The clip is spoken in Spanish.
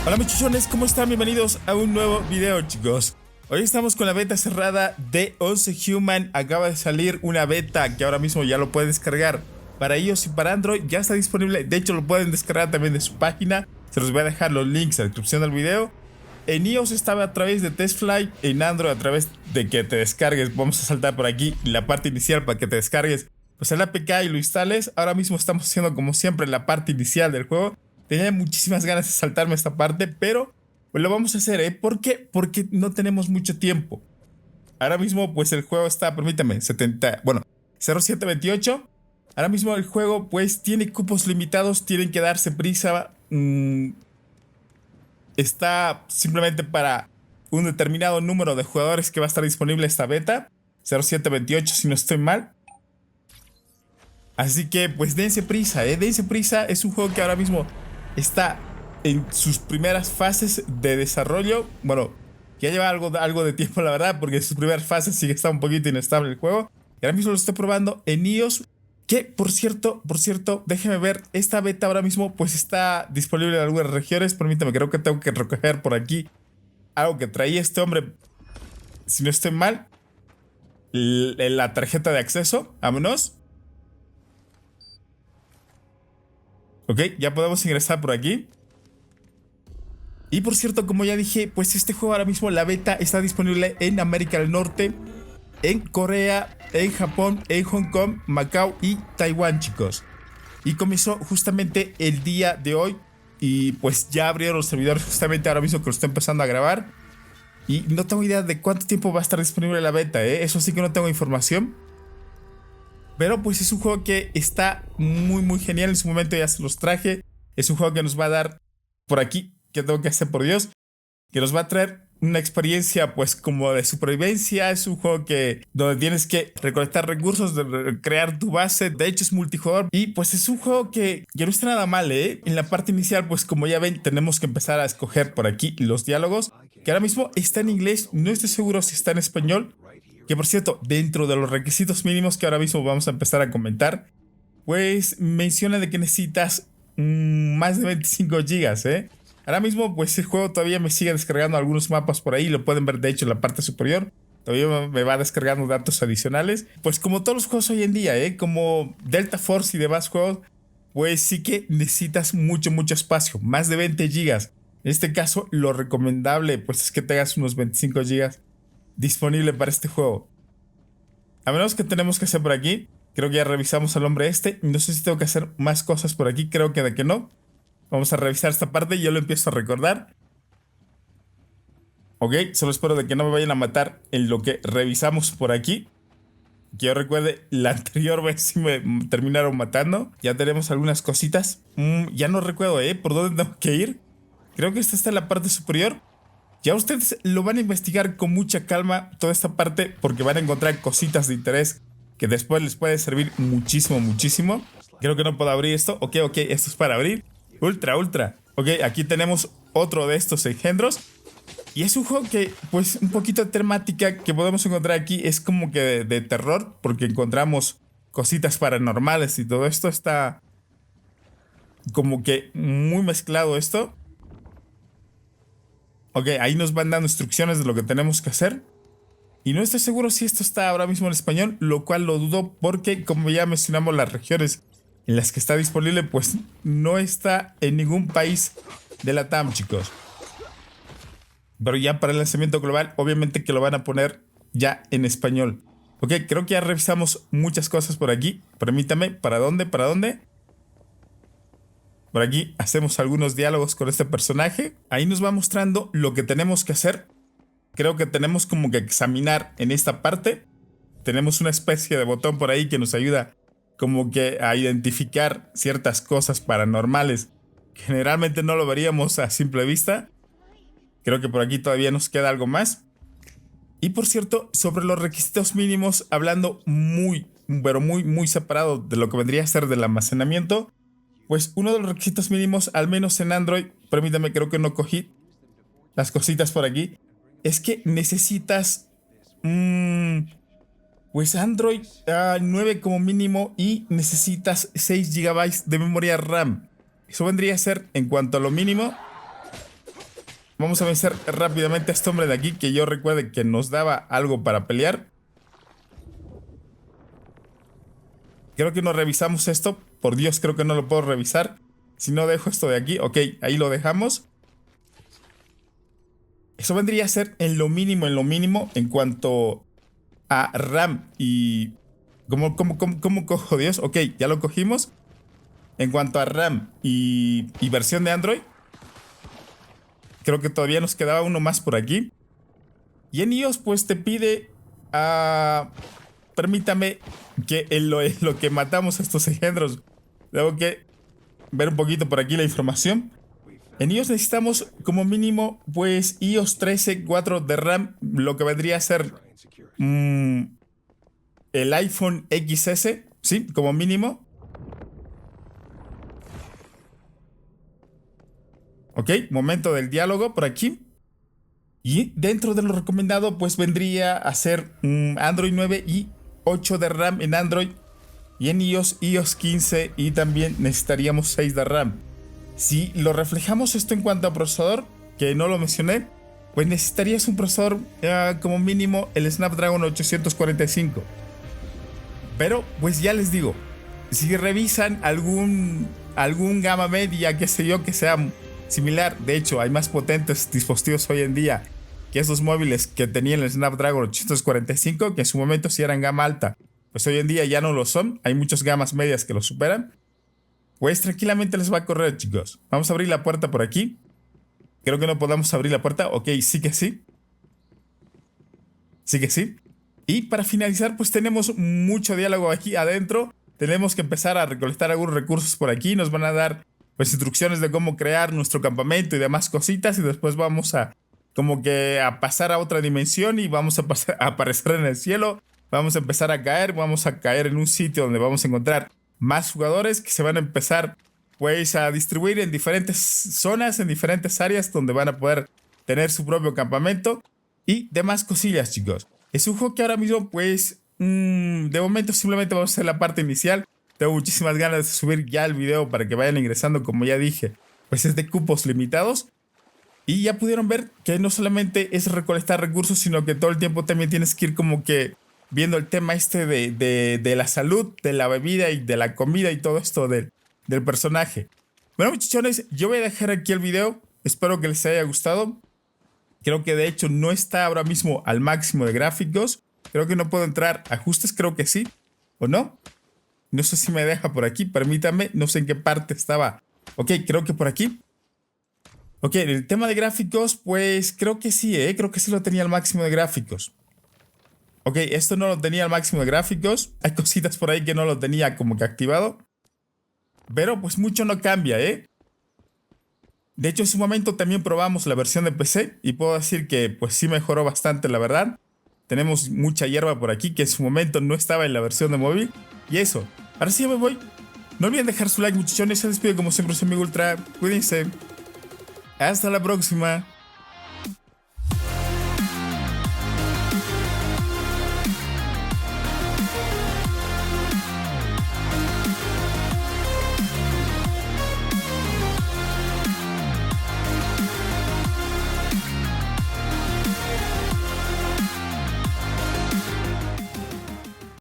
Hola muchachones, ¿cómo están? Bienvenidos a un nuevo video, chicos. Hoy estamos con la beta cerrada de 11 Human. Acaba de salir una beta que ahora mismo ya lo pueden descargar para iOS y para Android. Ya está disponible, de hecho lo pueden descargar también de su página. Se los voy a dejar los links en la descripción del video. En iOS estaba a través de TestFlight, en Android a través de que te descargues. Vamos a saltar por aquí la parte inicial para que te descargues pues el APK y lo instales. Ahora mismo estamos haciendo como siempre la parte inicial del juego. Tenía muchísimas ganas de saltarme esta parte, pero pues lo vamos a hacer, ¿eh? ¿Por qué? Porque no tenemos mucho tiempo. Ahora mismo pues el juego está, permítame, 0728. Ahora mismo el juego pues tiene cupos limitados, tienen que darse prisa. Está simplemente para un determinado número de jugadores que va a estar disponible esta beta. 0728 si no estoy mal. Así que pues dense prisa, dense prisa. Es un juego que ahora mismo está en sus primeras fases de desarrollo. Bueno, ya lleva algo de tiempo, la verdad, porque en sus primeras fases sí que está un poquito inestable el juego. Y ahora mismo lo estoy probando en iOS. Que por cierto, déjeme ver. Esta beta ahora mismo pues está disponible en algunas regiones. Permítame, creo que tengo que recoger por aquí algo que traía este hombre, si no estoy mal, la tarjeta de acceso. Vámonos. Ok, ya podemos ingresar por aquí. Y por cierto, como ya dije, pues este juego ahora mismo, la beta está disponible en América del Norte, en Corea, en Japón, en Hong Kong, Macao y Taiwán, chicos. Y comenzó justamente el día de hoy. Y pues ya abrieron los servidores justamente ahora mismo que lo estoy empezando a grabar. Y no tengo idea de cuánto tiempo va a estar disponible la beta, Eso sí que no tengo información. Pero pues es un juego que está muy genial. En su momento ya se los traje. Es un juego que nos va a dar por aquí, que tengo que hacer por Dios, que nos va a traer una experiencia pues como de supervivencia. Es un juego donde tienes que recolectar recursos, crear tu base. De hecho es multijugador. Y pues es un juego que no está nada mal, En la parte inicial pues como ya ven tenemos que empezar a escoger por aquí los diálogos. Que ahora mismo está en inglés. No estoy seguro si está en español. Que por cierto, dentro de los requisitos mínimos que ahora mismo vamos a empezar a comentar, pues menciona de que necesitas más de 25 gigas, Ahora mismo pues el juego todavía me sigue descargando algunos mapas por ahí. Lo pueden ver de hecho en la parte superior. Todavía me va descargando datos adicionales. Pues como todos los juegos hoy en día, como Delta Force y demás juegos, pues sí que necesitas mucho espacio. Más de 20 gigas. En este caso lo recomendable pues es que tengas unos 25 gigas disponible para este juego. A menos que tenemos que hacer por aquí. Creo que ya revisamos al hombre este. No sé si tengo que hacer más cosas por aquí. Creo que de que no. Vamos a revisar esta parte y yo lo empiezo a recordar. Ok, solo espero de que no me vayan a matar en lo que revisamos por aquí. Que yo recuerde, la anterior vez sí me terminaron matando. Ya tenemos algunas cositas. Ya no recuerdo, por dónde tengo que ir. Creo que esta está en la parte superior. Ya ustedes lo van a investigar con mucha calma toda esta parte, porque van a encontrar cositas de interés que después les puede servir muchísimo. Creo que no puedo abrir esto. Ok, esto es para abrir. Ultra. Ok, aquí tenemos otro de estos engendros. Y es un juego que, pues, un poquito de temática que podemos encontrar aquí es como que de terror, porque encontramos cositas paranormales y todo esto está como que muy mezclado esto. Ok, ahí nos van dando instrucciones de lo que tenemos que hacer. Y no estoy seguro si esto está ahora mismo en español, lo cual lo dudo porque, como ya mencionamos, las regiones en las que está disponible, pues no está en ningún país de la TAM, chicos. Pero ya para el lanzamiento global, obviamente que lo van a poner ya en español. Ok, creo que ya revisamos muchas cosas por aquí. Permítame, ¿para dónde? Por aquí hacemos algunos diálogos con este personaje. Ahí nos va mostrando lo que tenemos que hacer. Creo que tenemos como que examinar en esta parte. Tenemos una especie de botón por ahí que nos ayuda como que a identificar ciertas cosas paranormales. Generalmente no lo veríamos a simple vista. Creo que por aquí todavía nos queda algo más. Y por cierto, sobre los requisitos mínimos, hablando muy separado de lo que vendría a ser del almacenamiento, pues uno de los requisitos mínimos, al menos en Android, permítame, creo que no cogí las cositas por aquí, es que necesitas pues Android 9 como mínimo y necesitas 6 GB de memoria RAM. Eso vendría a ser, en cuanto a lo mínimo, Vamos a vencer rápidamente a este hombre de aquí, que yo recuerde que nos daba algo para pelear. Creo que no revisamos esto. Por Dios, creo que no lo puedo revisar. Si no dejo esto de aquí. Ok, ahí lo dejamos. Eso vendría a ser en lo mínimo en cuanto a RAM y... ¿Cómo cojo Dios? Ok, ya lo cogimos. En cuanto a RAM y versión de Android, creo que todavía nos quedaba uno más por aquí. Y en iOS pues te pide... permítame que en lo que matamos a estos engendros, tengo que ver un poquito por aquí la información. En iOS necesitamos como mínimo pues iOS 13, 4 de RAM, lo que vendría a ser el iPhone XS, sí, como mínimo. Ok, momento del diálogo por aquí. Y dentro de lo recomendado pues vendría a ser Android 9 y 8 de RAM en Android. Y en iOS 15 y también necesitaríamos 6 de RAM. Si lo reflejamos esto en cuanto a procesador, que no lo mencioné, pues necesitarías un procesador como mínimo el Snapdragon 845. Pero pues ya les digo, si revisan algún gama media, qué sé yo, que sea similar, de hecho hay más potentes dispositivos hoy en día que esos móviles que tenían el Snapdragon 845, que en su momento sí eran gama alta, pues hoy en día ya no lo son, hay muchas gamas medias que lo superan. Pues tranquilamente les va a correr, chicos. Vamos a abrir la puerta por aquí. Creo que no podamos abrir la puerta. Ok, sí que sí. Sí que sí. Y para finalizar, pues tenemos mucho diálogo aquí adentro. Tenemos que empezar a recolectar algunos recursos por aquí. Nos van a dar pues instrucciones de cómo crear nuestro campamento y demás cositas. Y después vamos a como que a pasar a otra dimensión y vamos a aparecer en el cielo. Vamos a empezar a caer. Vamos a caer en un sitio donde vamos a encontrar más jugadores que se van a empezar pues a distribuir en diferentes zonas, en diferentes áreas donde van a poder tener su propio campamento y demás cosillas, chicos. Es un juego que ahora mismo pues de momento simplemente vamos a hacer la parte inicial. Tengo muchísimas ganas de subir ya el video para que vayan ingresando, como ya dije, pues es de cupos limitados. Y ya pudieron ver que no solamente es recolectar recursos, sino que todo el tiempo también tienes que ir como que viendo el tema este de la salud, de la bebida y de la comida y todo esto del personaje. Bueno, muchachones, yo voy a dejar aquí el video. Espero que les haya gustado. Creo que de hecho no está ahora mismo al máximo de gráficos. Creo que no puedo entrar a ajustes, creo que sí. ¿O no? No sé si me deja por aquí, permítame. No sé en qué parte estaba. Ok, creo que por aquí. Ok, el tema de gráficos, pues creo que sí, creo que sí lo tenía al máximo de gráficos. Ok, esto no lo tenía al máximo de gráficos. Hay cositas por ahí que no lo tenía como que activado. Pero pues mucho no cambia, De hecho, en su momento también probamos la versión de PC. Y puedo decir que pues sí mejoró bastante, la verdad. Tenemos mucha hierba por aquí que en su momento no estaba en la versión de móvil. Y eso, ahora sí me voy. No olviden dejar su like, muchachones. Se despide como siempre su amigo Ultra. Cuídense. Hasta la próxima.